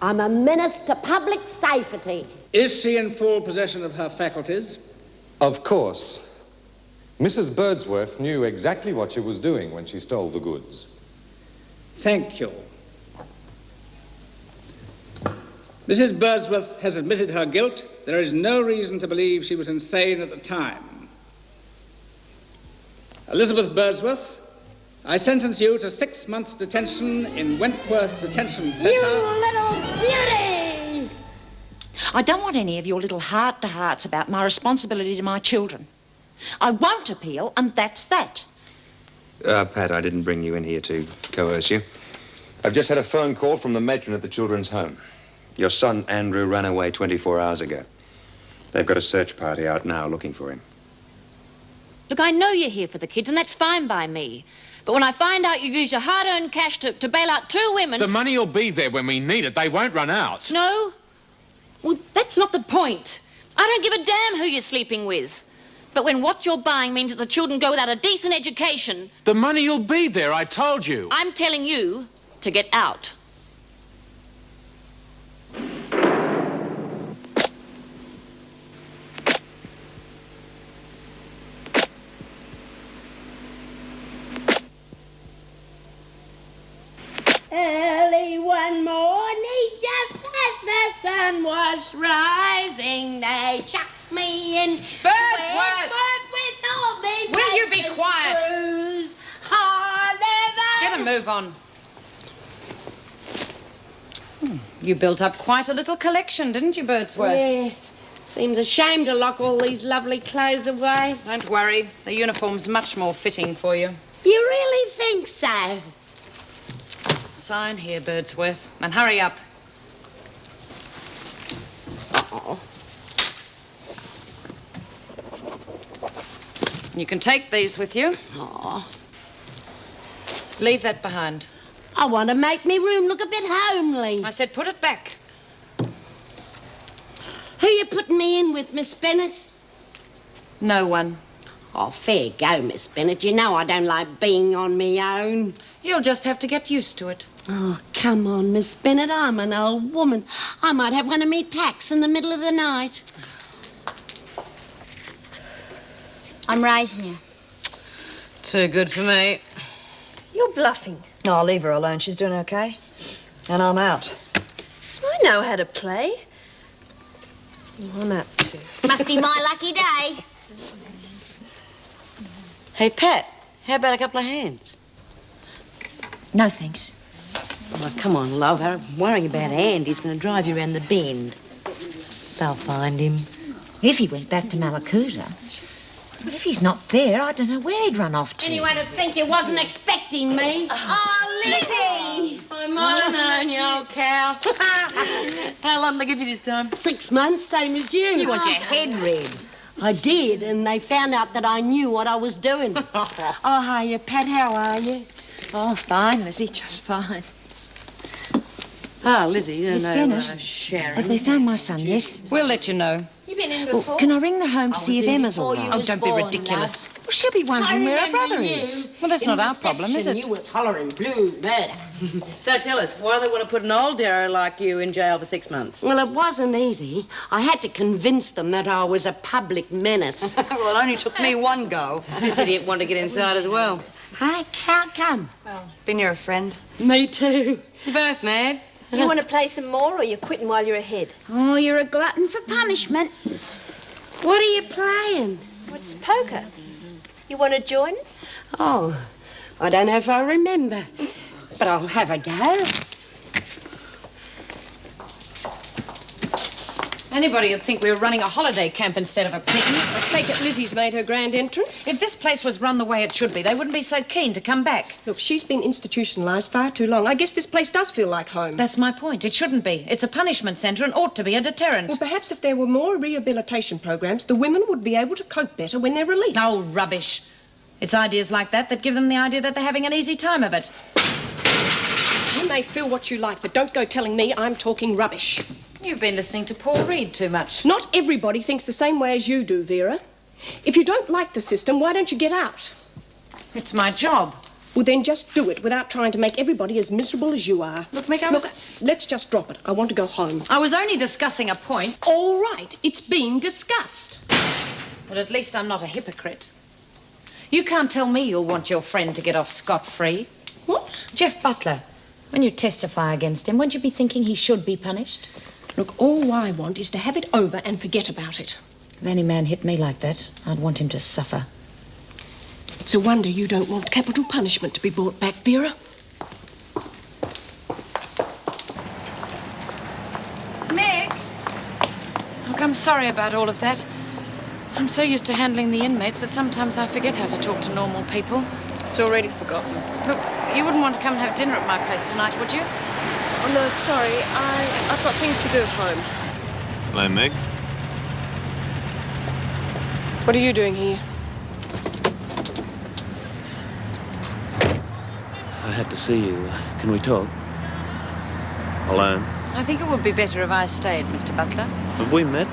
I'm a menace to public safety. Is she in full possession of her faculties? Of course. Mrs. Birdsworth knew exactly what she was doing when she stole the goods. Thank you. Mrs. Birdsworth has admitted her guilt. There is no reason to believe she was insane at the time. Elizabeth Birdsworth, I sentence you to 6 months' detention in Wentworth Detention Centre. You little beauty! I don't want any of your little heart-to-hearts about my responsibility to my children. I won't appeal, and that's that. Pat, I didn't bring you in here to coerce you. I've just had a phone call from the matron at the children's home. Your son, Andrew, ran away 24 hours ago. They've got a search party out now looking for him. Look, I know you're here for the kids, and that's fine by me. But when I find out you use your hard-earned cash to bail out 2 women... The money will be there when we need it. They won't run out. No? Well, that's not the point. I don't give a damn who you're sleeping with. But when what you're buying means that the children go without a decent education... The money will be there, I told you. I'm telling you to get out. Early one morning, just as the sun was rising, they chucked me in. Birdsworth! With all the Will you be naked quiet? screws. Oh, Get a move on. You built up quite a little collection, didn't you, Birdsworth? Yeah. Seems a shame to lock all these lovely clothes away. Don't worry. The uniform's much more fitting for you. You really think so? Sign here, Birdsworth, and hurry up. Uh-oh. You can take these with you. Oh. Leave that behind. I want to make me room look a bit homely. I said put it back. Who you putting me in with, Miss Bennett? No one. Oh, fair go, Miss Bennett. You know I don't like being on me own. You'll just have to get used to it. Oh, come on, Miss Bennett. I'm an old woman. I might have one of me attacks in the middle of the night. I'm raising you. Too good for me. You're bluffing. No, I'll leave her alone. She's doing okay. And I'm out. I know how to play. I'm out too. Must be my lucky day. Hey, Pat, how about a couple of hands? No, thanks. Oh, come on, love. Worrying about Andy's going to drive you around the bend. They'll find him. If he went back to Malakuta. But if he's not there, I don't know where he'd run off to. Anyone to think you wasn't expecting me? Oh, Lizzie! I might have known you, old cow. How long did they give you this time? 6 months, same as you. You want your head red. I did, and they found out that I knew what I was doing. Oh, hiya, Pat. How are you? Oh, fine, Lizzie, just fine. Oh, Lizzie, you Miss know, Bennett, Sharon. have they found my son yet? We'll let you know. You been in Well, before? can I ring the home to see if Emma's all right? Oh, don't be ridiculous. Well, she'll be wondering where her brother is. Well, that's not our problem, is it? You was hollering blue murder. So tell us, why they want to put an old derro like you in jail for 6 months? Well, it wasn't easy. I had to convince them that I was a public menace. Well, it only took me one go. This idiot wanted to get inside as well. Hey, how come? Been here a friend. Me too. You both mad? You want to play some more, or you're quitting while you're ahead? Oh, you're a glutton for punishment. What are you playing? What's poker? You want to join us? Oh, I don't know if I remember, but I'll have a go. Anybody would think we were running a holiday camp instead of a prison. I take it Lizzie's made her grand entrance. If this place was run the way it should be, they wouldn't be so keen to come back. Look, she's been institutionalised far too long. I guess this place does feel like home. That's my point. It shouldn't be. It's a punishment centre and ought to be a deterrent. Well, perhaps if there were more rehabilitation programs, the women would be able to cope better when they're released. Oh, rubbish. It's ideas like that give them the idea that they're having an easy time of it. You may feel what you like, but don't go telling me I'm talking rubbish. You've been listening to Paul Reed too much. Not everybody thinks the same way as you do, Vera. If you don't like the system, why don't you get out? It's my job. Well, then just do it without trying to make everybody as miserable as you are. Look, Mick, let's just drop it. I want to go home. I was only discussing a point. All right, it's been discussed. But at least I'm not a hypocrite. You can't tell me you'll want your friend to get off scot-free. What? Jeff Butler, when you testify against him, won't you be thinking he should be punished? Look, all I want is to have it over and forget about it. If any man hit me like that, I'd want him to suffer. It's a wonder you don't want capital punishment to be brought back, Vera. Mick! Look, I'm sorry about all of that. I'm so used to handling the inmates that sometimes I forget how to talk to normal people. It's already forgotten. Look, you wouldn't want to come and have dinner at my place tonight, would you? Oh, no, sorry. I've got things to do at home. Hello, Meg. What are you doing here? I had to see you. Can we talk? Alone? I think it would be better if I stayed, Mr. Butler. Have we met?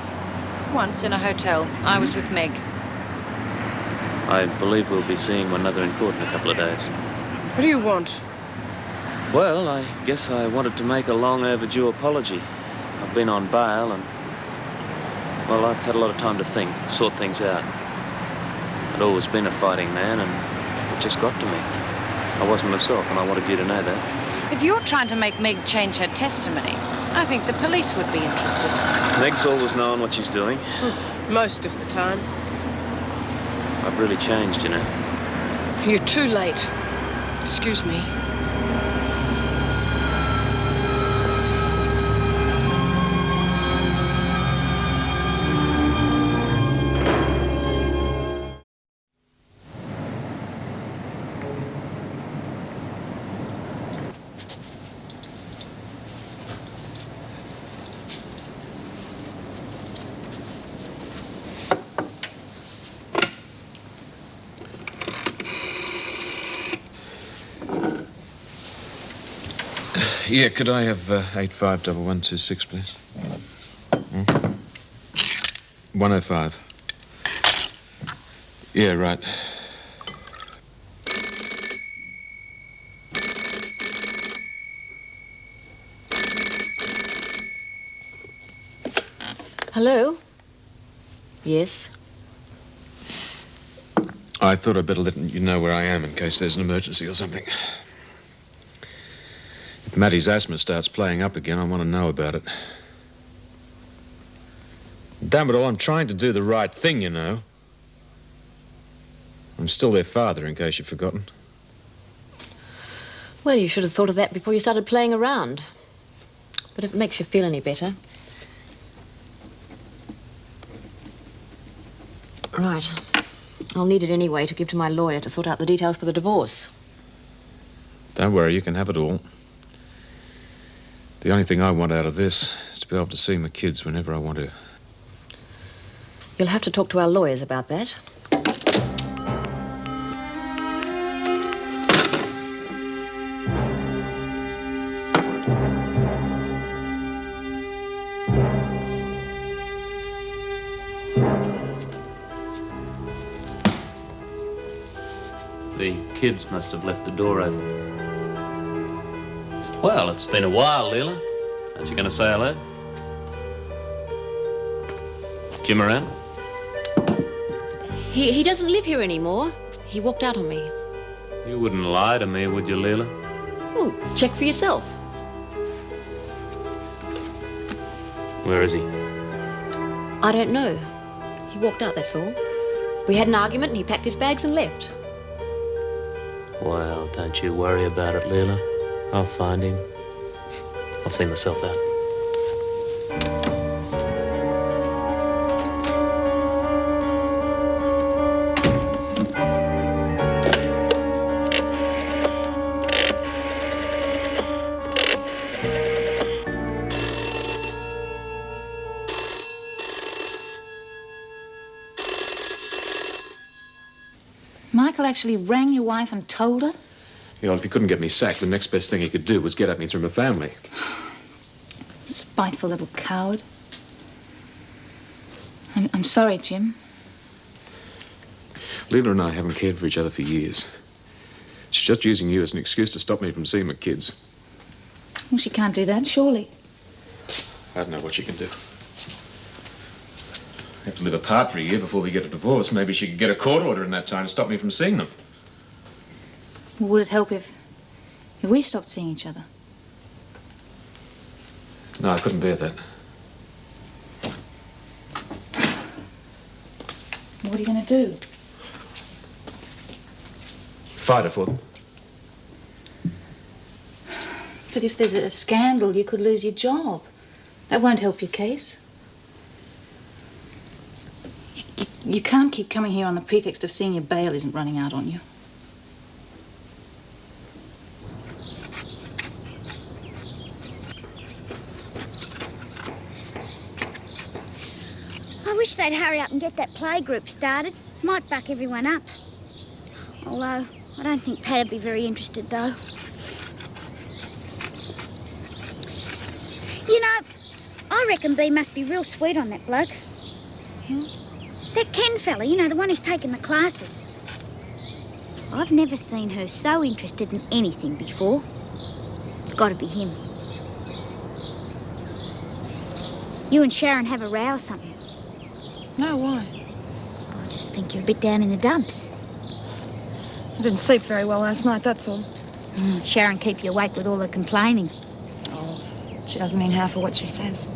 Once in a hotel. I was with Meg. I believe we'll be seeing one another in court in a couple of days. What do you want? Well, I guess I wanted to make a long overdue apology. I've been on bail and, well, I've had a lot of time to think, sort things out. I'd always been a fighting man and it just got to me. I wasn't myself and I wanted you to know that. If you're trying to make Meg change her testimony, I think the police would be interested. Meg's always known what she's doing. Most of the time. I've really changed, you know. You're too late. Excuse me. Yeah, could I have 851126, please? 105. Yeah, right. Hello? Yes? I thought I'd better let you know where I am in case there's an emergency or something. If Maddie's asthma starts playing up again, I want to know about it. Damn it all, I'm trying to do the right thing, you know. I'm still their father, in case you've forgotten. Well, you should have thought of that before you started playing around. But if it makes you feel any better... Right. I'll need it anyway to give to my lawyer to sort out the details for the divorce. Don't worry, you can have it all. The only thing I want out of this is to be able to see my kids whenever I want to. You'll have to talk to our lawyers about that. The kids must have left the door open. Well, it's been a while, Leela. Aren't you going to say hello? Jim around? He doesn't live here anymore. He walked out on me. You wouldn't lie to me, would you, Leela? Oh, check for yourself. Where is he? I don't know. He walked out, that's all. We had an argument and he packed his bags and left. Well, don't you worry about it, Leela. I'll find him. I'll see myself out. Michael actually rang your wife and told her? Yeah, well, if he couldn't get me sacked, the next best thing he could do was get at me through my family. Spiteful little coward. I'm sorry, Jim. Leela and I haven't cared for each other for years. She's just using you as an excuse to stop me from seeing the kids. Well, she can't do that, surely. I don't know what she can do. We have to live apart for a year before we get a divorce. Maybe she could get a court order in that time to stop me from seeing them. Well, would it help if we stopped seeing each other? No, I couldn't bear that. What are you going to do? Fight her for them. But if there's a scandal, you could lose your job. That won't help your case. You can't keep coming here on the pretext of seeing your bail isn't running out on you. I wish they'd hurry up and get that playgroup started. Might buck everyone up. Although, I don't think Pat'd be very interested, though. You know, I reckon Bea must be real sweet on that bloke. That Ken fella, you know, the one who's taken the classes. I've never seen her so interested in anything before. It's got to be him. You and Sharon have a row or something? No, why? I just think you're a bit down in the dumps. I didn't sleep very well last night, that's all. Sharon keep you awake with all her complaining. Oh, she doesn't mean half of what she says.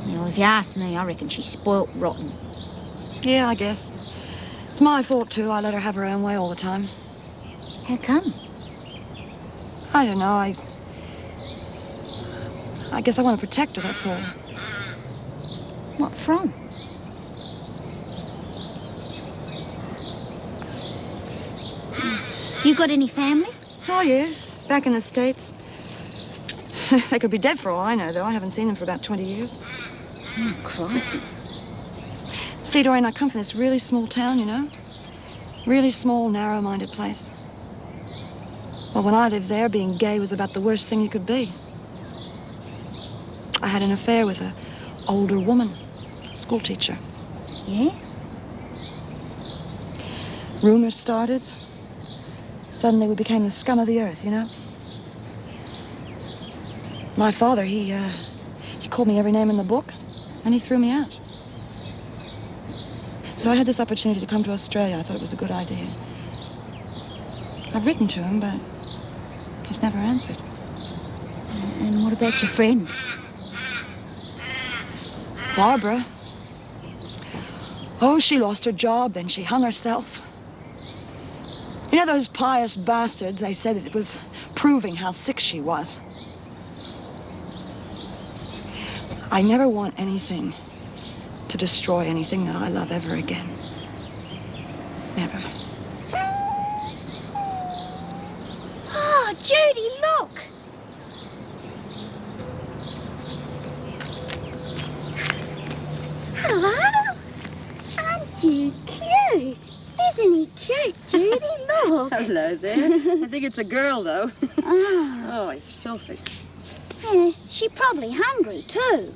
Well, if you ask me, I reckon she's spoilt rotten. Yeah, I guess. It's my fault, too. I let her have her own way all the time. How come? I don't know. I guess I want to protect her, that's all. What from? You got any family? Oh, yeah. Back in the States. They could be dead for all I know, though. I haven't seen them for about 20 years. Oh, crikey. See, Doreen, I come from this really small town, you know? Really small, narrow-minded place. Well, when I lived there, being gay was about the worst thing you could be. I had an affair with an older woman, a school teacher. Yeah? Rumors started. Suddenly we became the scum of the earth, you know? My father, he called me every name in the book, and he threw me out. So I had this opportunity to come to Australia. I thought it was a good idea. I've written to him, but he's never answered. And what about your friend? Barbara. Oh, she lost her job, then she hung herself. You know those pious bastards, they said that it was proving how sick she was. I never want anything to destroy anything that I love ever again. Never. Oh, Judy, look! Hello? Aren't you cute? Isn't he cute, Judy? Look. Hello there. I think it's a girl, though. Oh, he's filthy. Yeah, she's probably hungry, too.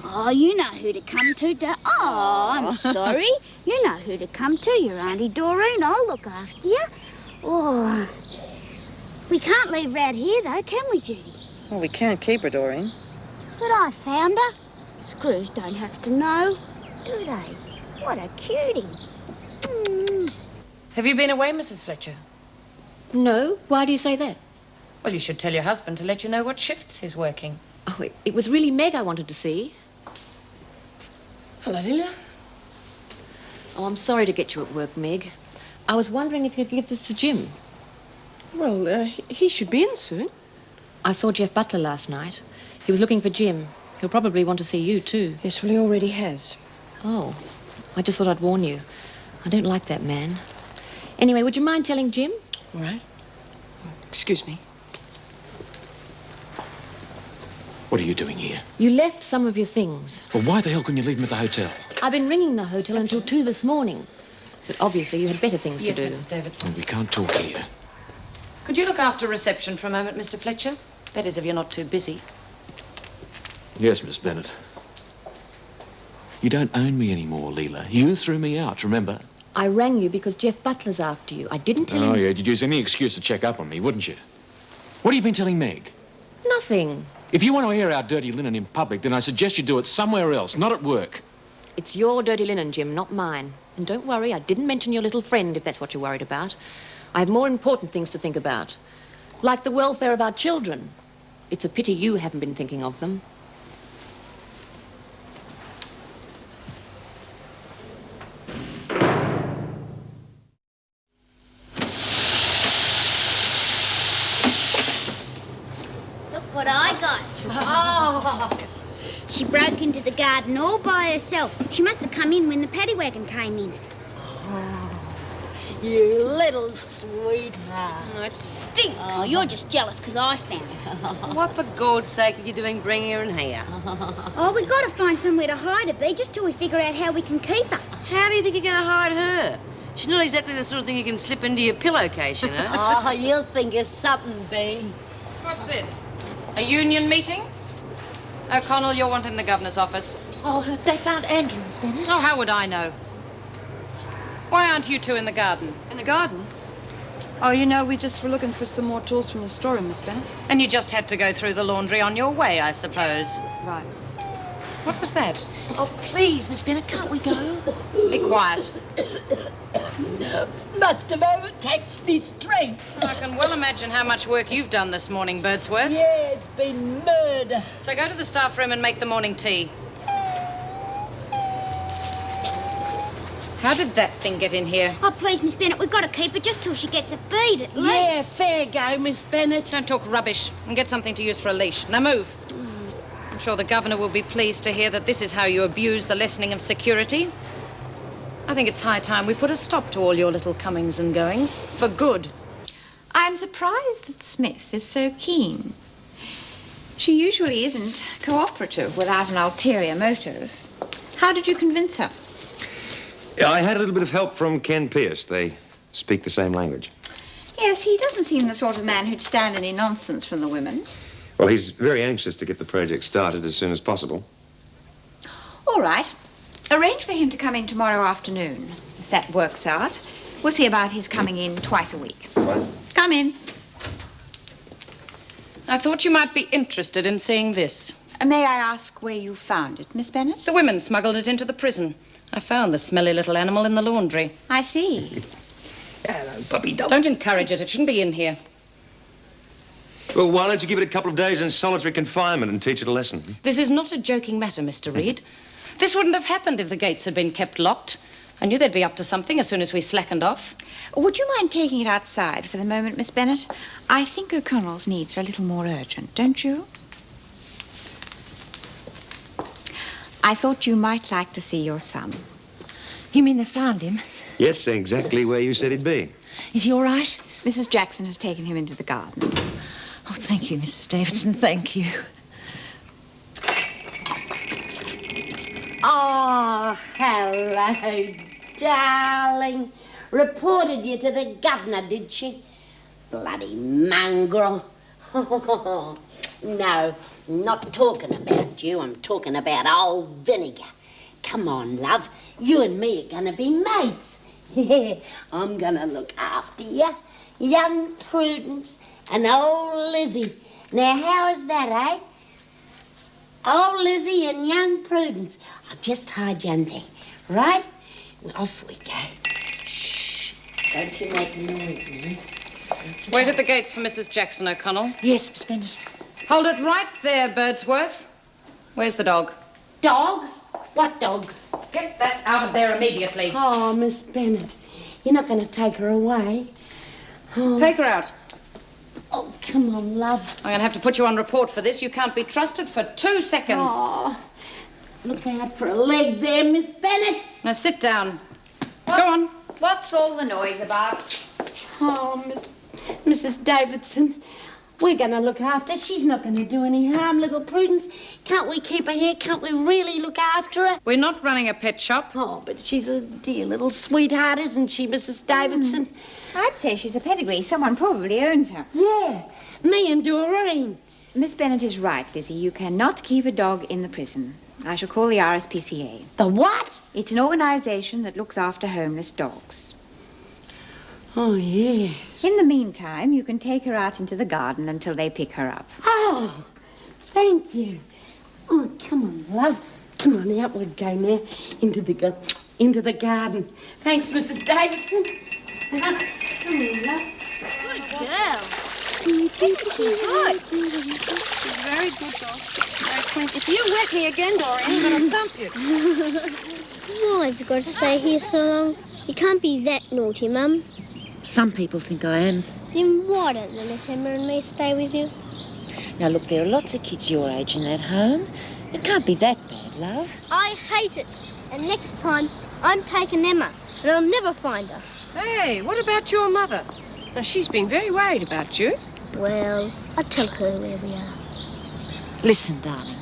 Oh, you know who to come to, Oh, I'm sorry. You know who to come to, your Auntie Doreen. I'll look after you. Oh, we can't leave her out here, though, can we, Judy? Well, we can't keep her, Doreen. But I found her. Screws don't have to know, do they? What a cutie. Have you been away, Mrs. Fletcher? No. Why do you say that? Well, you should tell your husband to let you know what shifts he's working. Oh, it was really Meg I wanted to see. Hello, Lila. Oh, I'm sorry to get you at work, Meg. I was wondering if you'd give this to Jim. Well, he should be in soon. I saw Jeff Butler last night. He was looking for Jim. He'll probably want to see you, too. Yes, well, he already has. Oh, I just thought I'd warn you. I don't like that man. Anyway, would you mind telling Jim? All right. Excuse me. What are you doing here? You left some of your things. Well, why the hell couldn't you leave them at the hotel? I've been ringing the hotel until 2 this morning. But obviously you had better things Yes, to do. Mrs. Davidson. We can't talk here. Could you look after reception for a moment, Mr. Fletcher? That is, if you're not too busy. Yes, Miss Bennett. You don't own me anymore, Leela. You threw me out, remember? I rang you because Jeff Butler's after you. I didn't tell him... Oh, yeah, you'd use any excuse to check up on me, wouldn't you? What have you been telling Meg? Nothing. If you want to air our dirty linen in public, then I suggest you do it somewhere else, not at work. It's your dirty linen, Jim, not mine. And don't worry, I didn't mention your little friend, if that's what you're worried about. I have more important things to think about. Like the welfare of our children. It's a pity you haven't been thinking of them. Look what I got. Oh. She broke into the garden all by herself. She must have come in when the paddy wagon came in. You little sweetheart. Oh, it stinks. Oh, you're just jealous because I found it. What, for God's sake, are you doing bringing her in here? Oh, we've got to find somewhere to hide her, Bee, just till we figure out how we can keep her. How do you think you're going to hide her? She's not exactly the sort of thing you can slip into your pillowcase, you know. Oh, you'll think of something, Bee. What's this? A union meeting? O'Connell, you're wanted in the governor's office. Oh, they found Andrew, Miss Bennett. Oh, how would I know? Why aren't you two in the garden? In the garden? Oh, you know, we just were looking for some more tools from the storeroom, Miss Bennett. And you just had to go through the laundry on your way, I suppose. Right. What was that? Oh, please, Miss Bennett, can't we go? Be quiet. Must have overtaxed me strength. I can well imagine how much work you've done this morning, Birdsworth. Yeah, it's been murder. So go to the staff room and make the morning tea. How did that thing get in here? Oh, please, Miss Bennett, we've got to keep her just till she gets a feed, at least. Yeah, fair go, Miss Bennett. Don't talk rubbish and get something to use for a leash. Now move. I'm sure the governor will be pleased to hear that this is how you abuse the lessening of security. I think it's high time we put a stop to all your little comings and goings. For good. I'm surprised that Smith is so keen. She usually isn't cooperative without an ulterior motive. How did you convince her? I had a little bit of help from Ken Pierce. They speak the same language. Yes, he doesn't seem the sort of man who'd stand any nonsense from the women. Well, he's very anxious to get the project started as soon as possible. All right. Arrange for him to come in tomorrow afternoon. If that works out, we'll see about his coming in twice a week. Fine. Come in. I thought you might be interested in seeing this. May I ask where you found it, Miss Bennett? The women smuggled it into the prison. I found the smelly little animal in the laundry. I see. Hello, puppy dog. Don't encourage it. It shouldn't be in here. Well, why don't you give it a couple of days in solitary confinement and teach it a lesson? This is not a joking matter, Mr. Reed. This wouldn't have happened if the gates had been kept locked. I knew they'd be up to something as soon as we slackened off. Would you mind taking it outside for the moment, Miss Bennett? I think O'Connell's needs are a little more urgent, don't you? I thought you might like to see your son. You mean they found him? Yes, exactly where you said he'd be. Is he all right? Mrs. Jackson has taken him into the garden. Oh, thank you, Mrs. Davidson, thank you. Oh, hello, darling. Reported you to the governor, did she? Bloody mongrel. No, not talking about you. I'm talking about old Vinegar. Come on, love. You and me are going to be mates. Yeah, I'm going to look after you. Young Prudence and old Lizzie. Now, how is that, eh? Old Lizzie and young Prudence. I'll just hide you in there, right? Well, off we go. Shh. Don't you make a noise, eh? Wait at the gates for Mrs. Jackson, O'Connell. Yes, Miss Bennett. Hold it right there, Birdsworth. Where's the dog? Dog? What dog? Get that out of there immediately. Oh, Miss Bennett, you're not going to take her away. Oh. Take her out. Oh, come on, love. I'm going to have to put you on report for this. You can't be trusted for 2 seconds. Oh, look out for a leg there, Miss Bennett. Now sit down. Go on. What's all the noise about? Oh, Mrs. Davidson, we're going to look after her. She's not going to do any harm, little Prudence. Can't we keep her here? Can't we really look after her? We're not running a pet shop. Oh, but she's a dear little sweetheart, isn't she, Mrs. Davidson? I'd say she's a pedigree. Someone probably owns her. Yeah, me and Doreen. Miss Bennett is right, Lizzie. You cannot keep a dog in the prison. I shall call the RSPCA. The what? It's an organisation that looks after homeless dogs. Oh, yeah. In the meantime, you can take her out into the garden until they pick her up. Oh, thank you. Oh, come on, love. Come on, out we go now. Into the garden. Thanks, Mrs. Davidson. Come on, love. Good girl. Isn't she good? She's very good, dog. Very clean. If you wet me again, Doreen, I'm going to thump you. Why have you got to stay here so long? You can't be that naughty, Mum. Some people think I am. Then why don't you let Emma and me stay with you? Now, look, there are lots of kids your age in that home. It can't be that bad, love. I hate it. And next time, I'm taking Emma, and they'll never find us. Hey, what about your mother? Now, she's been very worried about you. Well, I'll tell her where we are. Listen, darling.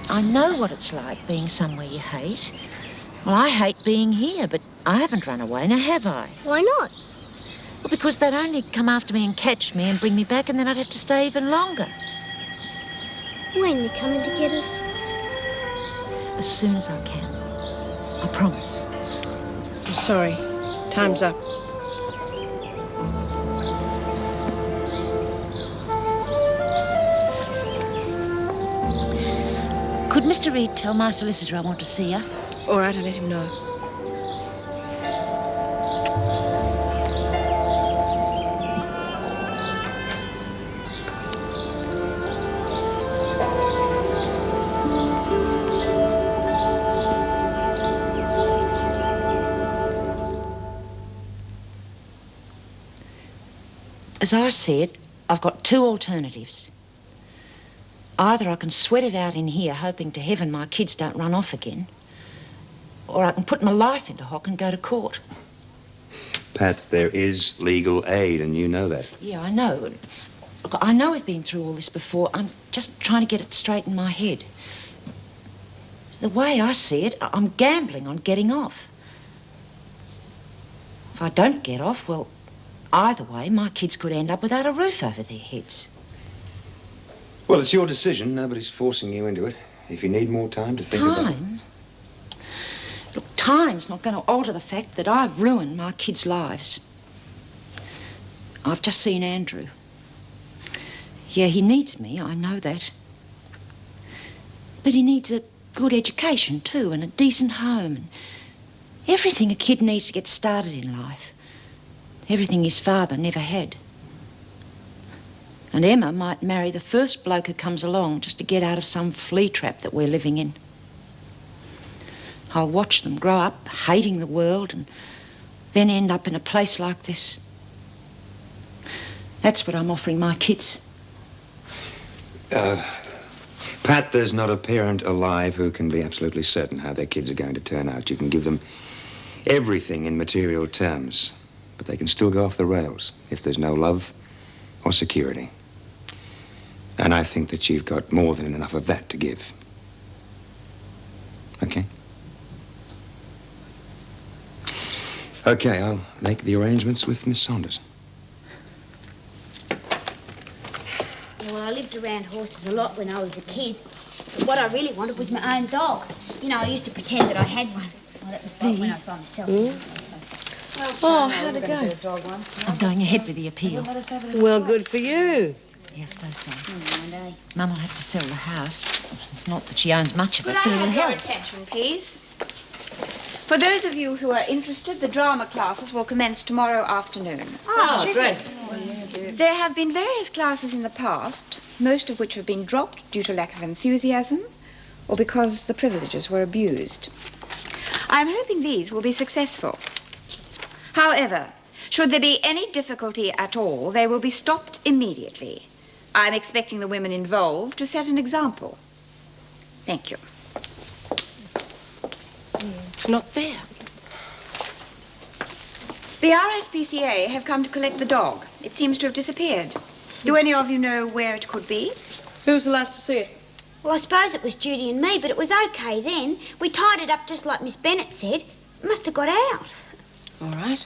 I know what it's like being somewhere you hate. Well, I hate being here, but I haven't run away, now have I? Why not? Well, because they'd only come after me and catch me and bring me back, and then I'd have to stay even longer. When are you coming to get us? As soon as I can. I promise. I'm sorry. Time's up. Could Mr. Reed tell my solicitor I want to see her? All right, I'll let him know. As I see it, I've got two alternatives. Either I can sweat it out in here, hoping to heaven my kids don't run off again, or I can put my life into hock and go to court. Pat, there is legal aid, and you know that. Yeah, I know. Look, I know we've been through all this before. I'm just trying to get it straight in my head. The way I see it, I'm gambling on getting off. If I don't get off, well, either way, my kids could end up without a roof over their heads. Well, it's your decision. Nobody's forcing you into it. If you need more time to think about it. Time? Look, time's not going to alter the fact that I've ruined my kids' lives. I've just seen Andrew. Yeah, he needs me, I know that. But he needs a good education, too, and a decent home, and everything a kid needs to get started in life. Everything his father never had. And Emma might marry the first bloke who comes along just to get out of some flea trap that we're living in. I'll watch them grow up hating the world and then end up in a place like this. That's what I'm offering my kids. Pat, there's not a parent alive who can be absolutely certain how their kids are going to turn out. You can give them everything in material terms, but they can still go off the rails if there's no love or security. And I think that you've got more than enough of that to give. Okay? Okay, I'll make the arrangements with Miss Saunders. Well, I lived around horses a lot when I was a kid. But what I really wanted was my own dog. You know, I used to pretend that I had one. Well, that was back when I was by myself. Oh, how'd it go? I'm going ahead with the appeal. Well, good for you. Yeah, I suppose so. Mum will have to sell the house. Not that she owns much of it, Could I but it'll have your help. attention, please? For those of you who are interested, the drama classes will commence tomorrow afternoon. Oh, great. There have been various classes in the past, most of which have been dropped due to lack of enthusiasm or because the privileges were abused. I'm hoping these will be successful. However, should there be any difficulty at all, they will be stopped immediately. I'm expecting the women involved to set an example. Thank you. It's not fair. The RSPCA have come to collect the dog. It seems to have disappeared. Do any of you know where it could be? Who was the last to see it? Well, I suppose it was Judy and me, but it was okay then. We tied it up just like Miss Bennett said. It must have got out. All right.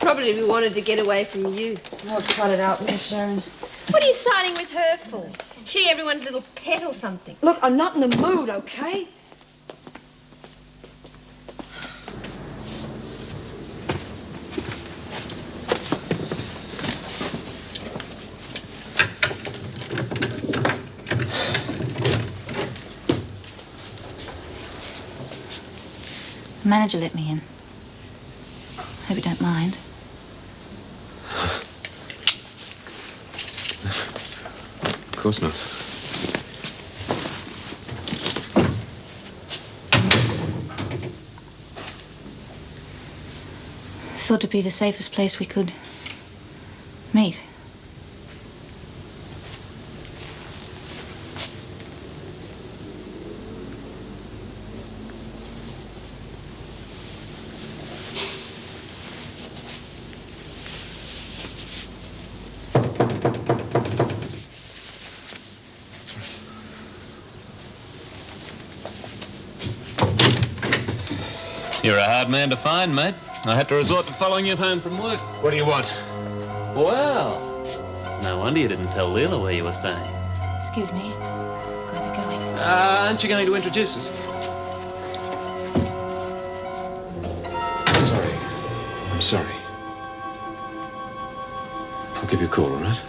Probably wanted to get away from you. Oh, cut it out, Miss Sharon. What are you siding with her for? She everyone's little pet or something. Look, I'm not in the mood, okay? The manager let me in. Hope you don't mind. Of course not. Thought it'd be the safest place we could meet. You're a hard man to find, mate. I had to resort to following you home from work. What do you want? Well, no wonder you didn't tell Leela where you were staying. Excuse me. I've got to be going. Aren't you going to introduce us? Sorry. I'm sorry. I'll give you a call, all right?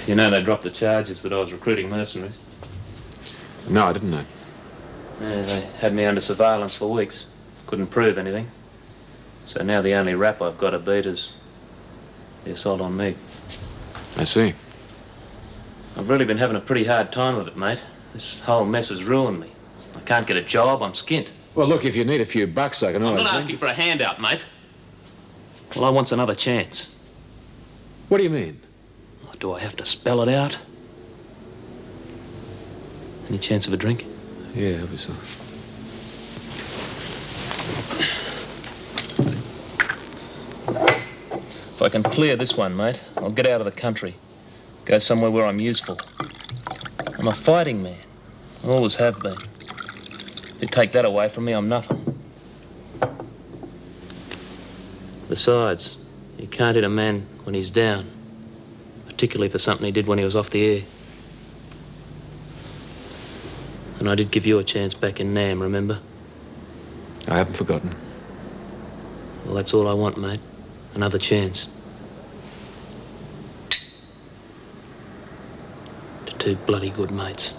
You know they dropped the charges that I was recruiting mercenaries. No, I didn't know. Yeah, they had me under surveillance for weeks. Couldn't prove anything. So now the only rap I've got to beat is the assault on me. I see. I've really been having a pretty hard time of it, mate. This whole mess has ruined me. I can't get a job, I'm skint. Well, look, if you need a few bucks, I can I'm always... not asking for a handout, mate. All I want's another chance. What do you mean? Do I have to spell it out? Any chance of a drink? Yeah, I hope so. If I can clear this one, mate, I'll get out of the country. Go somewhere where I'm useful. I'm a fighting man. I always have been. If you take that away from me, I'm nothing. Besides, you can't hit a man when he's down. Particularly for something he did when he was off the air. And I did give you a chance back in Nam, remember? I haven't forgotten. Well, that's all I want, mate. Another chance. To two bloody good mates.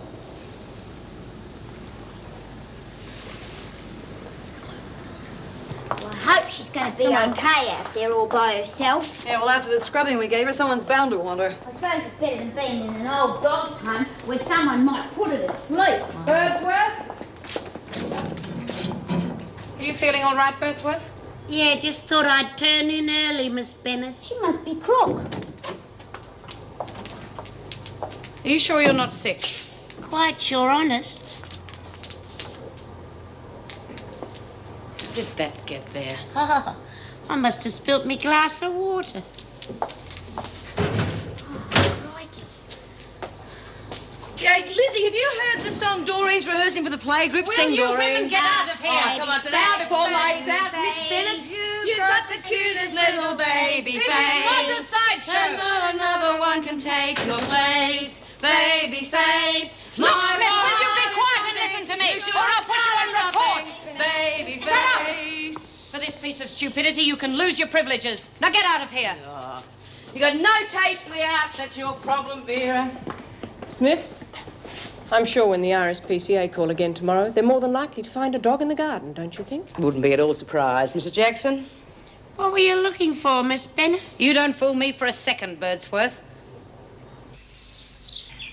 Well, I hope she's going to be okay out there all by herself. Yeah, well, after the scrubbing we gave her, someone's bound to want her. I suppose it's better than being in an old dog's home where someone might put her to sleep. Birdsworth? Are you feeling all right, Birdsworth? Yeah, just thought I'd turn in early, Miss Bennett. She must be crook. Are you sure you're not sick? Quite sure, honest. How did that get there? Oh, I must have spilt me glass of water. Yeah, Lizzie, have you heard the song Doreen's rehearsing for the playgroup? Will Sing, you Doreen. women get out of here? Oh, come on, now before lights out, Miss Bennett. You've got the cutest little baby This face. is not a sideshow. And not another one can take your place. Baby face. Look, Smith, will you be quiet and listen to me, or I'll put you on report. Baby Shut up. face. For this piece of stupidity, you can lose your privileges. Now get out of here. You got no taste for the arts, that's your problem, Vera. Smith, I'm sure when the RSPCA call again tomorrow, they're more than likely to find a dog in the garden, don't you think? Wouldn't be at all surprised, Mr. Jackson. What were you looking for, Miss Bennett? You don't fool me for a second, Birdsworth.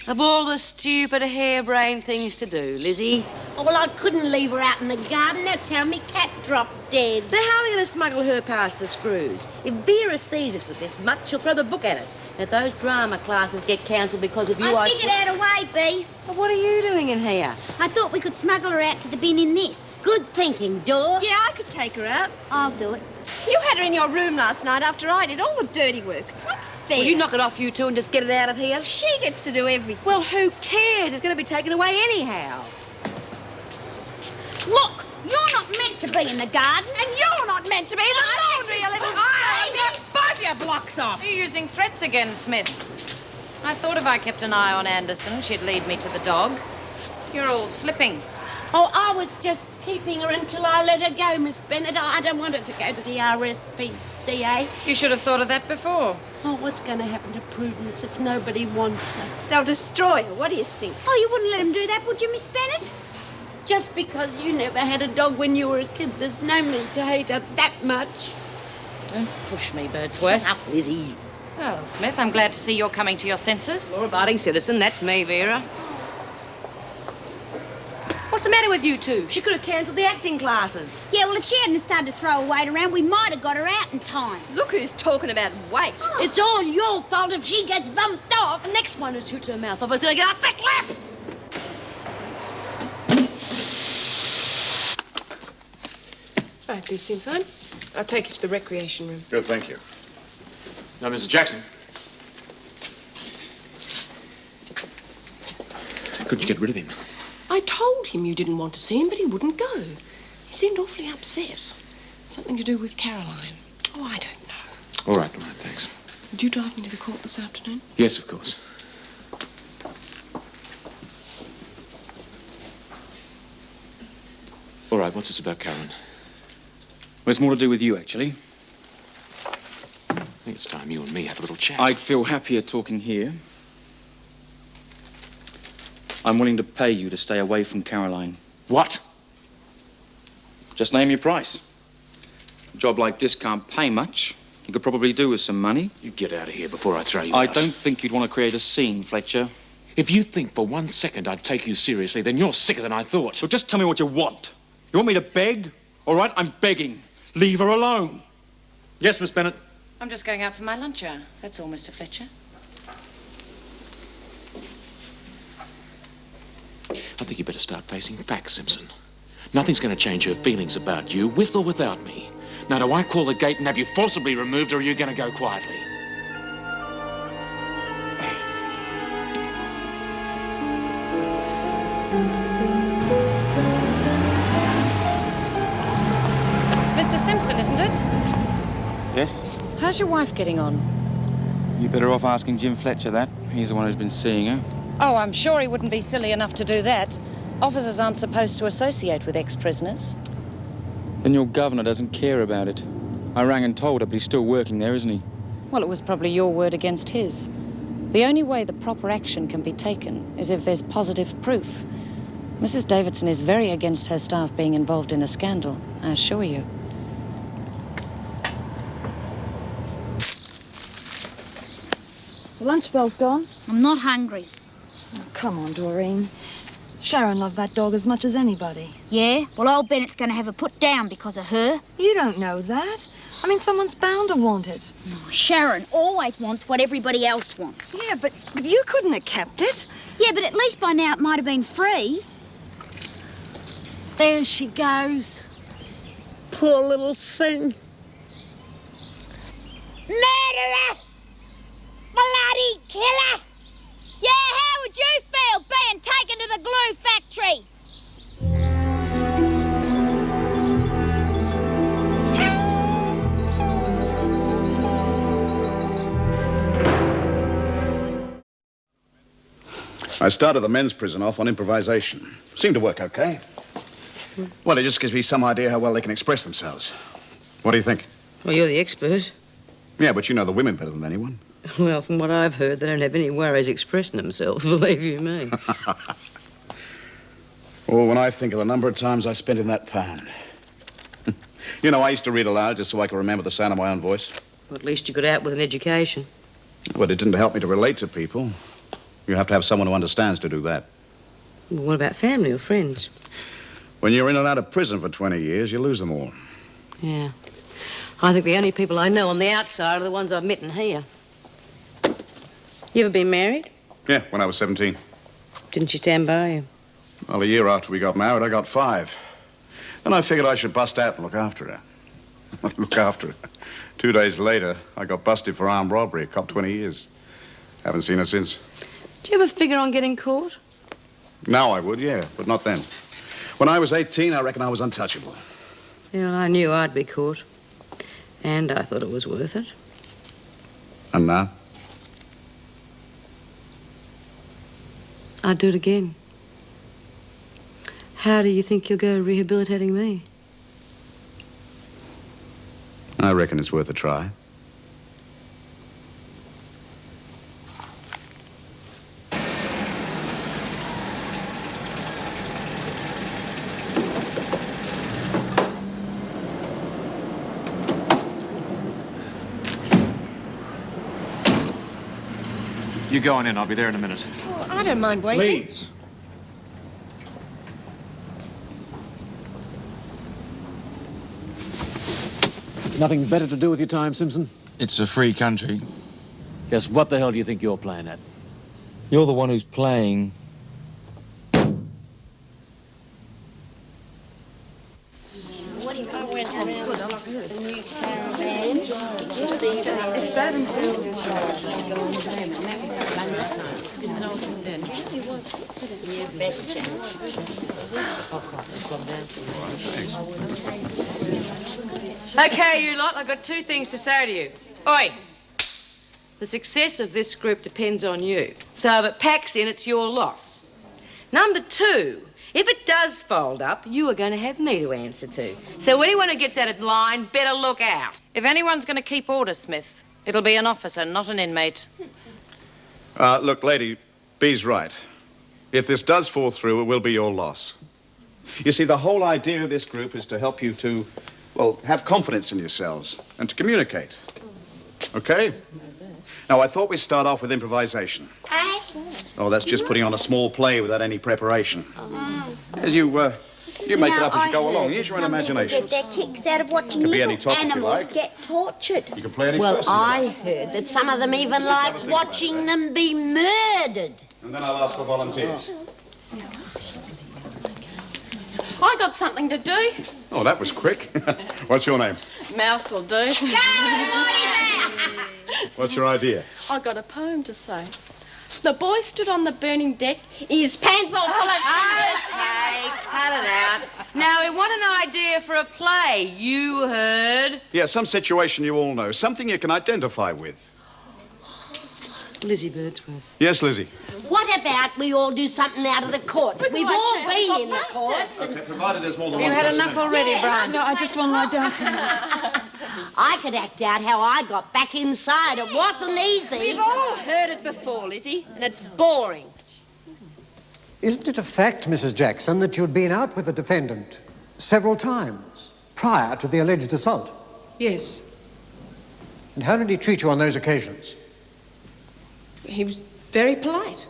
Of all the stupid, harebrained things to do, Lizzie. Oh, well, I couldn't leave her out in the garden. That's how me cat dropped dead. Now, how are we going to smuggle her past the screws? If Vera sees us with this much, she'll throw the book at us. Now, if those drama classes get cancelled because of you, I figured out a way, Bee. Well, what are you doing in here? I thought we could smuggle her out to the bin in this. Good thinking, Dor. Yeah, I could take her out. I'll do it. You had her in your room last night after I did all the dirty work. It's not fair. Well, you knock it off, you two, and just get it out of here. She gets to do everything. Well, who cares? It's going to be taken away anyhow. Look, you're not meant to be in the garden. And you're not meant to be in the laundry, you little... Both your blocks off. You're using threats again, Smith. I thought if I kept an eye on Anderson, she'd lead me to the dog. You're all slipping. Oh, I was just keeping her until I let her go, Miss Bennett. I don't want her to go to the RSPCA. You should have thought of that before. Oh, what's going to happen to Prudence if nobody wants her? They'll destroy her. What do you think? Oh, you wouldn't let him do that, would you, Miss Bennett? Just because you never had a dog when you were a kid, there's no need to hate her that much. Don't push me, Birdsworth. Shut up, Lizzie. Well, Smith, I'm glad to see you're coming to your senses. Law-abiding citizen, that's me, Vera. What's the matter with you two? She could have cancelled the acting classes. Yeah, well, if she hadn't started to throw her weight around, we might have got her out in time. Look who's talking about weight. Oh. It's all your fault if she gets bumped off. The next one who shoots her mouth off is going to get a thick lip. Right, these seem fine. I'll take you to the recreation room. Good, thank you. Now, Mrs. Jackson. Couldn't you get rid of him? I told him you didn't want to see him, but he wouldn't go. He seemed awfully upset. Something to do with Caroline. Oh, I don't know. All right, thanks. Would you drive me to the court this afternoon? Yes, of course. All right, what's this about Caroline? Well, it's more to do with you, actually. I think it's time you and me had a little chat. I'd feel happier talking here. I'm willing to pay you to stay away from Caroline. What? Just name your price. A job like this can't pay much. You could probably do with some money. You get out of here before I throw you I out. don't think you'd want to create a scene, Fletcher. If you think for 1 second I'd take you seriously, then you're sicker than I thought. So just tell me what you want. You want me to beg? All right, I'm begging. Leave her alone. Yes, Miss Bennett? I'm just going out for my lunch hour. That's all, Mr. Fletcher. I think you better start facing facts, Simpson. Nothing's going to change her feelings about you, with or without me. Now, do I call the gate and have you forcibly removed, or are you going to go quietly? Mr. Simpson, isn't it? Yes? How's your wife getting on? You better off asking Jim Fletcher that. He's the one who's been seeing her. Oh, I'm sure he wouldn't be silly enough to do that. Officers aren't supposed to associate with ex-prisoners. Then your governor doesn't care about it. I rang and told her, but he's still working there, isn't he? Well, it was probably your word against his. The only way the proper action can be taken is if there's positive proof. Mrs. Davidson is very against her staff being involved in a scandal, I assure you. The lunch bell's gone. I'm not hungry. Oh, come on, Doreen. Sharon loved that dog as much as anybody. Yeah? Well, old Bennett's going to have her put down because of her. You don't know that. I mean, someone's bound to want it. Oh, Sharon always wants what everybody else wants. Yeah, but you couldn't have kept it. Yeah, but at least by now it might have been free. There she goes. Poor little thing. Murderer! Bloody killer! Yeah, how would you feel being taken to the glue factory? I started the men's prison off on improvisation. Seemed to work okay. Well, it just gives me some idea how well they can express themselves. What do you think? Well, you're the expert. Yeah, but you know the women better than anyone. Well, from what I've heard, they don't have any worries expressing themselves, believe you me. Oh, when I think of the number of times I spent in that pound. You know, I used to read aloud just so I could remember the sound of my own voice. Well, at least you got out with an education. But it didn't help me to relate to people. You have to have someone who understands to do that. Well, what about family or friends? When you're in and out of prison for 20 years, you lose them all. Yeah. I think the only people I know on the outside are the ones I've met in here. You ever been married? Yeah, when I was 17. Didn't she stand by you? Well, a year after we got married, I got 5. Then I figured I should bust out and look after her. Look after her. 2 days later, I got busted for armed robbery, copped 20 years. Haven't seen her since. Do you ever figure on getting caught? Now I would, yeah, but not then. When I was 18, I reckon I was untouchable. Yeah, I knew I'd be caught. And I thought it was worth it. And now? I'd do it again. How do you think you'll go rehabilitating me? I reckon it's worth a try. You go on in. I'll be there in a minute. Oh, I don't mind waiting. Please. Nothing better to do with your time, Simpson? It's a free country. Just what the hell do you think you're playing at? You're the one who's playing. It's better than Okay, you lot, I've got two things to say to you. Oi! The success of this group depends on you. So if it packs in, it's your loss. Number two, if it does fold up, you are going to have me to answer to. So anyone who gets out of line better look out. If anyone's going to keep order, Smith, it'll be an officer, not an inmate. Look, lady, B's right. If this does fall through, it will be your loss. You see, the whole idea of this group is to help you to, well, have confidence in yourselves and to communicate. Okay? Now, I thought we'd start off with improvisation. Oh, that's just putting on a small play without any preparation. As you make it up as you go along. Use your own imagination. Get their kicks out of watching Could be little any topic you animals like. get tortured. You can play any Well, person you I like. heard that some of them even like watching them be murdered. And then I'll ask for volunteers. I got something to do. Oh, that was quick. What's your name? Mouse will do. What's your idea? I got a poem to say. The boy stood on the burning deck, his pants all full of Okay, cut it out. Now, we want an idea for a play. You heard. Yeah, some situation you all know. Something you can identify with. Lizzie Birdsworth. Yes, Lizzie. What about we all do something out of the courts? We've all been in the courts. Okay, provided there's more than You one had person enough in. already, Brian. No, I just want to lie down for a minute. I could act out how I got back inside. It wasn't easy. We've all heard it before, Lizzie, and it's boring. Isn't it a fact, Mrs. Jackson, that you'd been out with the defendant several times prior to the alleged assault? Yes. And how did he treat you on those occasions? He was very polite.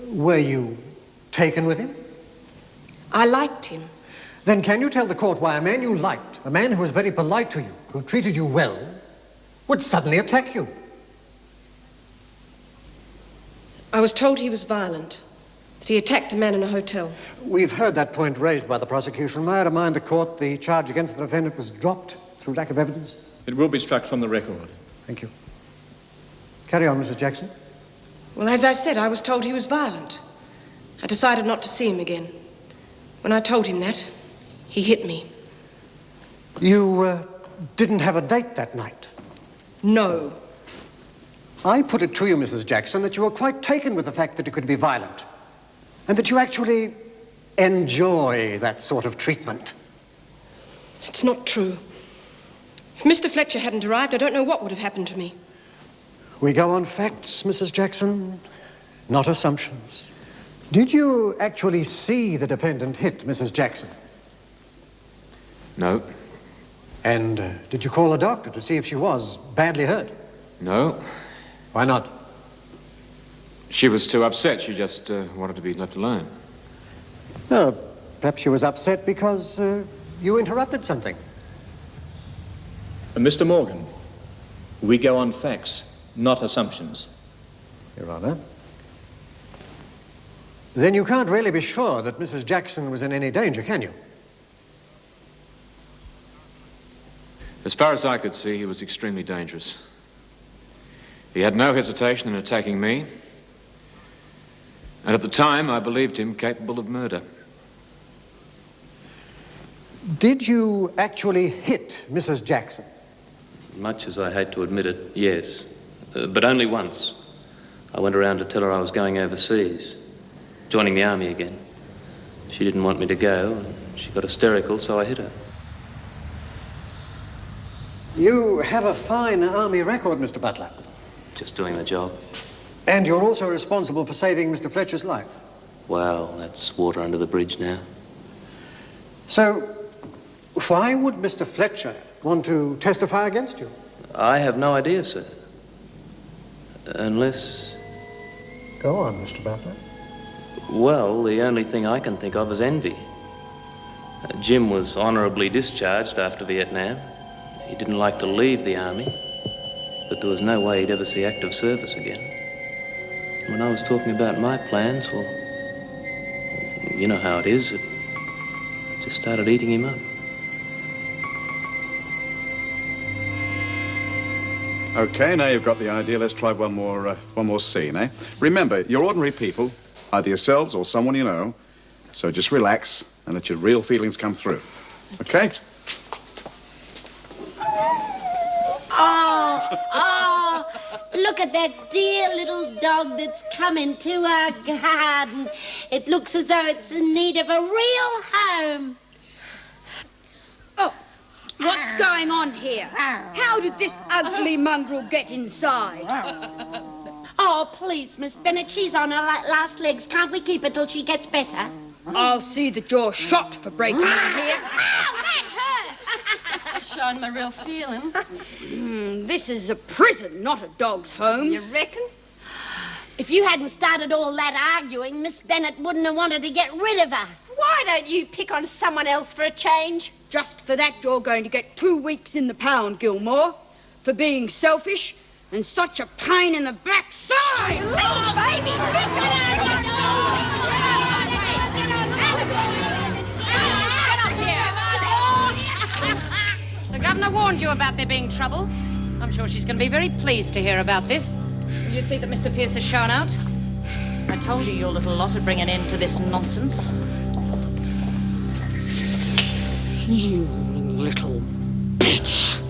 Were you taken with him? I liked him. Then can you tell the court why a man you liked, a man who was very polite to you, who treated you well, would suddenly attack you? I was told he was violent, that he attacked a man in a hotel. We've heard that point raised by the prosecution. May I remind the court the charge against the defendant was dropped through lack of evidence? It will be struck from the record. Thank you. Carry on, Mrs. Jackson. Well, as I said, I was told he was violent. I decided not to see him again. When I told him that, he hit me. You didn't have a date that night? No. I put it to you, Mrs. Jackson, that you were quite taken with the fact that he could be violent, and that you actually enjoy that sort of treatment. It's not true. If Mr. Fletcher hadn't arrived, I don't know what would have happened to me. We go on facts, Mrs. Jackson, not assumptions. Did you actually see the defendant hit Mrs. Jackson? No. And did you call a doctor to see if she was badly hurt? No. Why not? She was too upset. She just wanted to be left alone. Well, perhaps she was upset because you interrupted something. Mr. Morgan, we go on facts, not assumptions. Your Honor. Then you can't really be sure that Mrs. Jackson was in any danger, can you? As far as I could see, he was extremely dangerous. He had no hesitation in attacking me. And at the time, I believed him capable of murder. Did you actually hit Mrs. Jackson? Much as I hate to admit it, yes. But only once. I went around to tell her I was going overseas, joining the army again. She didn't want me to go, and she got hysterical, so I hit her. You have a fine army record, Mr. Butler. Just doing the job. And you're also responsible for saving Mr. Fletcher's life. Well, that's water under the bridge now. So, why would Mr. Fletcher want to testify against you? I have no idea, sir. Unless... Go on, Mr. Butler. Well, the only thing I can think of is envy. Jim was honorably discharged after Vietnam. He didn't like to leave the army, but there was no way he'd ever see active service again. When I was talking about my plans, well, you know how it is. It just started eating him up. Okay, now you've got the idea. Let's try one more scene, eh? Remember, you're ordinary people, either yourselves or someone you know. So just relax and let your real feelings come through. Okay? Oh, look at that dear little dog that's come into our garden. It looks as though it's in need of a real home. Oh, what's going on here? How did this ugly mongrel get inside? Oh, please, Miss Bennett, she's on her last legs. Can't we keep her till she gets better? I'll see that you're shot for breaking in here. Showing my real feelings. This is a prison, not a dog's home. You reckon? If you hadn't started all that arguing, Miss Bennett wouldn't have wanted to get rid of her. Why don't you pick on someone else for a change? Just for that, you're going to get 2 weeks in the pound, Gilmore. For being selfish and such a pain in the backside. Little baby, The governor warned you about there being trouble. I'm sure she's going to be very pleased to hear about this. Will you see that Mr. Pierce has shown out? I told you your little lot would bring an end to this nonsense. You little bitch.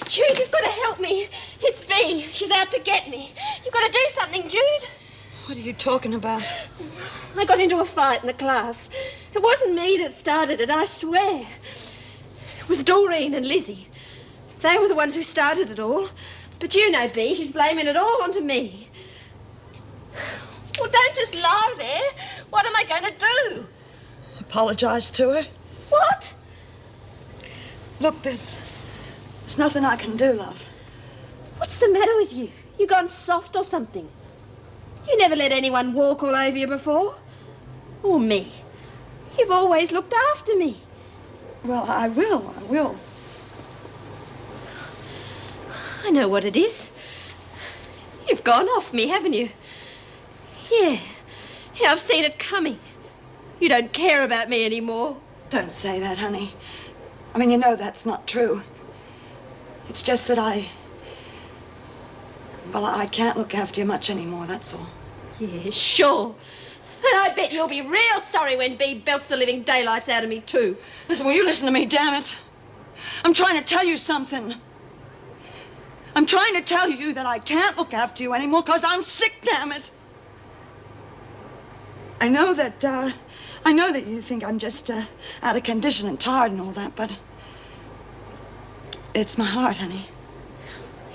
Jude, you've got to help me. It's Bea. She's out to get me. You've got to do something, Jude. What are you talking about? I got into a fight in the class. It wasn't me that started it, I swear. It was Doreen and Lizzie. They were the ones who started it all. But you know Bea, she's blaming it all onto me. Well, don't just lie there. What am I going to do? Apologize to her? What? Look, there's nothing I can do, love. What's the matter with you? You gone soft or something? You never let anyone walk all over you before. Or me. You've always looked after me. Well, I will. I know what it is. You've gone off me, haven't you? Yeah, I've seen it coming. You don't care about me anymore. Don't say that, honey. I mean, you know that's not true. It's just that I can't look after you much anymore, that's all. Yeah, sure. And I bet you'll be real sorry when Bea belts the living daylights out of me, too. Listen, will you listen to me, damn it? I'm trying to tell you something. I'm trying to tell you that I can't look after you anymore because I'm sick, damn it. I know that you think I'm just out of condition and tired and all that, but it's my heart, honey.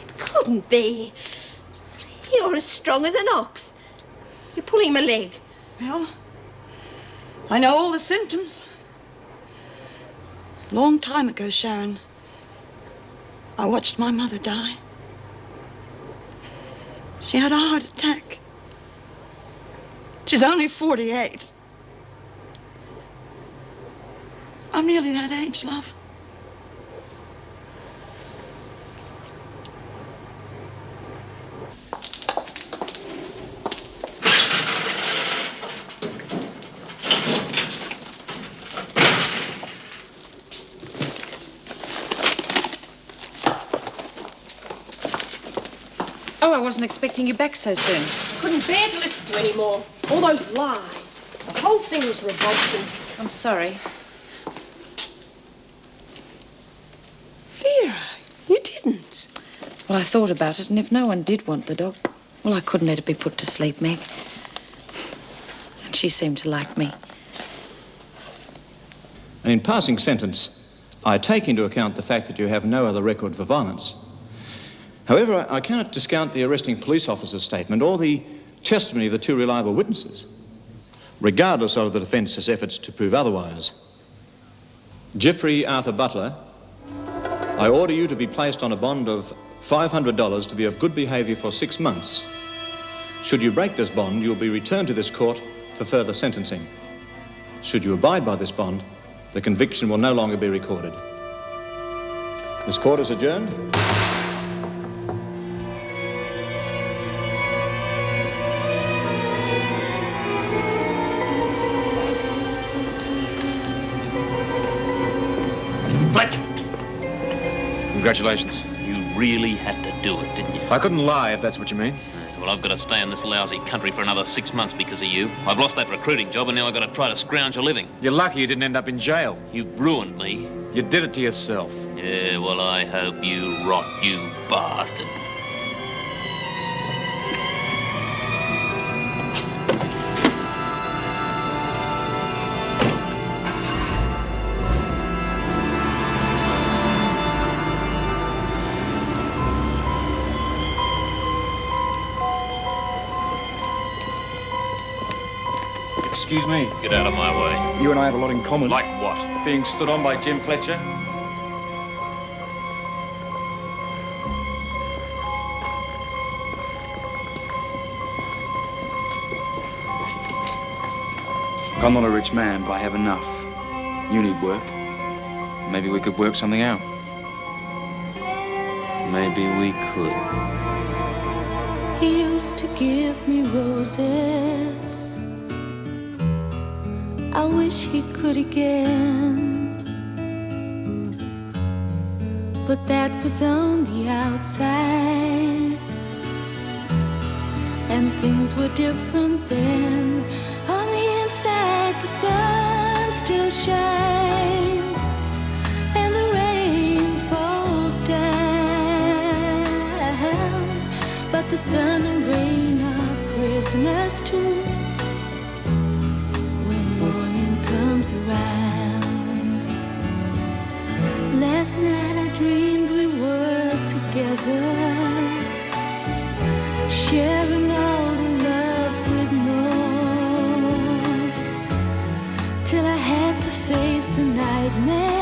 It couldn't be. You're as strong as an ox. You're pulling my leg. Well, I know all the symptoms. A long time ago, Sharon, I watched my mother die. She had a heart attack. She's only 48. I'm nearly that age, love. Oh, I wasn't expecting you back so soon. Couldn't bear to listen to any more. All those lies. The whole thing was revolting. I'm sorry. Vera, you didn't. Well, I thought about it, and if no one did want the dog, well, I couldn't let it be put to sleep, Meg. And she seemed to like me. And in passing sentence, I take into account the fact that you have no other record for violence. However, I cannot discount the arresting police officer's statement or the testimony of the two reliable witnesses, regardless of the defence's efforts to prove otherwise. Jeffrey Arthur Butler, I order you to be placed on a bond of $500 to be of good behaviour for 6 months. Should you break this bond, you'll be returned to this court for further sentencing. Should you abide by this bond, the conviction will no longer be recorded. This court is adjourned. Fletcher! Congratulations. You really had to do it, didn't you? I couldn't lie, if that's what you mean. Well, I've got to stay in this lousy country for another 6 months because of you. I've lost that recruiting job and now I've got to try to scrounge a living. You're lucky you didn't end up in jail. You've ruined me. You did it to yourself. Yeah, well, I hope you rot, you bastard. Excuse me. Get out of my way. You and I have a lot in common. Like what? Being stood on by Jim Fletcher. I'm not a rich man, but I have enough. You need work. Maybe we could work something out. Maybe we could. He used to give me roses. I wish he could again, but that was on the outside, and things were different then. On the inside, the sun still shines, and the rain falls down, but the sun and rain are prisoners too. Around. Last night I dreamed we were together, sharing all the love we'd known, till I had to face the nightmare.